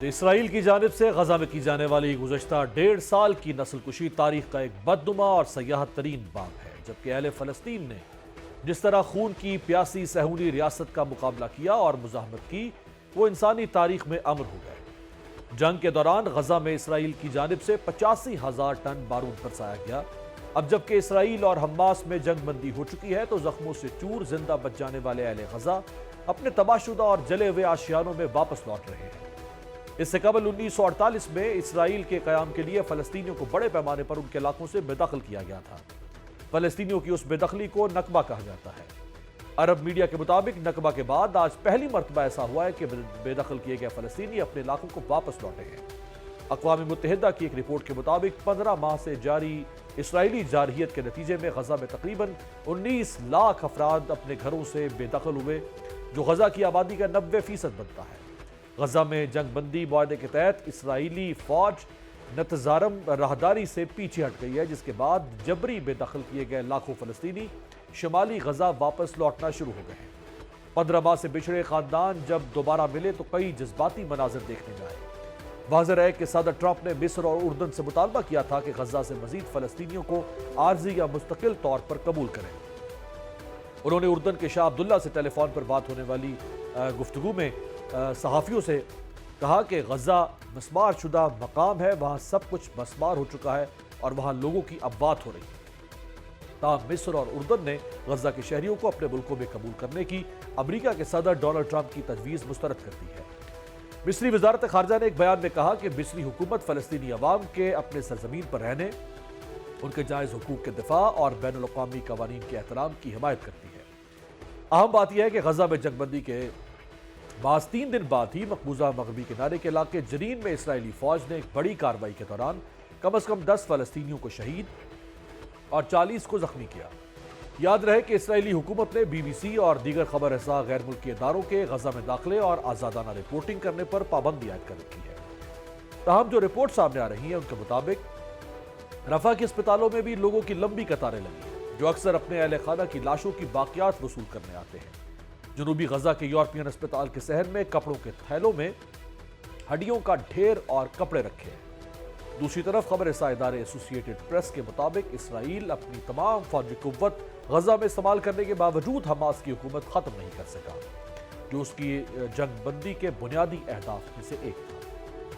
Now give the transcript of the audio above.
اسرائیل کی جانب سے غزہ میں کی جانے والی گزشتہ 1.5 سال کی نسل کشی تاریخ کا ایک بدنما اور سیاحت ترین باب ہے، جبکہ اہل فلسطین نے جس طرح خون کی پیاسی صہیونی ریاست کا مقابلہ کیا اور مزاحمت کی، وہ انسانی تاریخ میں امر ہو گئے۔ جنگ کے دوران غزہ میں اسرائیل کی جانب سے 85,000 ٹن بارود برسایا گیا۔ اب جبکہ اسرائیل اور حماس میں جنگ بندی ہو چکی ہے تو زخموں سے چور زندہ بچ جانے والے اہل غزہ اپنے تباہ شدہ اور جلے ہوئے آشیانوں میں واپس لوٹ رہے ہیں۔ اس سے قبل 1948 میں اسرائیل کے قیام کے لیے فلسطینیوں کو بڑے پیمانے پر ان کے علاقوں سے بے دخل کیا گیا تھا۔ فلسطینیوں کی اس بے دخلی کو نکبہ کہا جاتا ہے۔ عرب میڈیا کے مطابق نکبہ کے بعد آج پہلی مرتبہ ایسا ہوا ہے کہ بے دخل کیے گئے فلسطینی اپنے علاقوں کو واپس لوٹے ہیں۔ اقوام متحدہ کی ایک رپورٹ کے مطابق 15 ماہ سے جاری اسرائیلی جارحیت کے نتیجے میں غزہ میں تقریباً 19 لاکھ افراد اپنے گھروں سے بے دخل ہوئے، جو غزہ کی آبادی کا 90% بنتا ہے۔ غزہ میں جنگ بندی معاہدے کے تحت اسرائیلی فوج نتزارم راہداری سے پیچھے ہٹ گئی ہے، جس کے بعد جبری بے دخل کیے گئے لاکھوں فلسطینی شمالی غزہ واپس لوٹنا شروع ہو گئے ہیں۔ 15 ماہ سے بچھڑے خاندان جب دوبارہ ملے تو کئی جذباتی مناظر دیکھنے میں آئے۔ واضح ہے کہ صدر ٹرمپ نے مصر اور اردن سے مطالبہ کیا تھا کہ غزہ سے مزید فلسطینیوں کو عارضی یا مستقل طور پر قبول کریں۔ انہوں نے اردن کے شاہ عبداللہ سے ٹیلی فون پر بات ہونے والی گفتگو میں صحافیوں سے کہا کہ غزہ مسمار شدہ مقام ہے، وہاں سب کچھ مسمار ہو چکا ہے اور وہاں لوگوں کی اب بات ہو رہی ہے۔ تاہم مصر اور اردن نے غزہ کے شہریوں کو اپنے ملکوں میں قبول کرنے کی امریکہ کے صدر ڈونلڈ ٹرمپ کی تجویز مسترد کر دی ہے۔ مصری وزارت خارجہ نے ایک بیان میں کہا کہ مصری حکومت فلسطینی عوام کے اپنے سرزمین پر رہنے، ان کے جائز حقوق کے دفاع اور بین الاقوامی قوانین کے احترام کی حمایت کرتی ہے۔ اہم بات یہ ہے کہ غزہ میں جنگ بندی کے بعد 3 دن بعد ہی مقبوضہ مغربی کنارے کے علاقے جنین میں اسرائیلی فوج نے ایک بڑی کارروائی کے دوران کم از کم 10 فلسطینیوں کو شہید اور 40 کو زخمی کیا۔ یاد رہے کہ اسرائیلی حکومت نے بی بی سی اور دیگر خبر رساں غیر ملکی اداروں کے غزہ میں داخلے اور آزادانہ رپورٹنگ کرنے پر پابندی عائد کر رکھی ہے۔ تاہم جو رپورٹ سامنے آ رہی ہیں ان کے مطابق رفح کے اسپتالوں میں بھی لوگوں کی لمبی قطاریں لگی ہیں، جو اکثر اپنے اہل خانہ کی لاشوں کی باقیات وصول کرنے آتے ہیں۔ جنوبی غزہ کے یورپین اسپتال کے صحن میں کپڑوں کے تھیلوں میں ہڈیوں کا ڈھیر اور کپڑے رکھے ہیں۔ دوسری طرف خبر رساں ادارے ایسوسی ایٹڈ پریس کے مطابق اسرائیل اپنی تمام فوجی قوت غزہ میں استعمال کرنے کے باوجود حماس کی حکومت ختم نہیں کر سکا، جو اس کی جنگ بندی کے بنیادی اہداف میں سے ایک تھا۔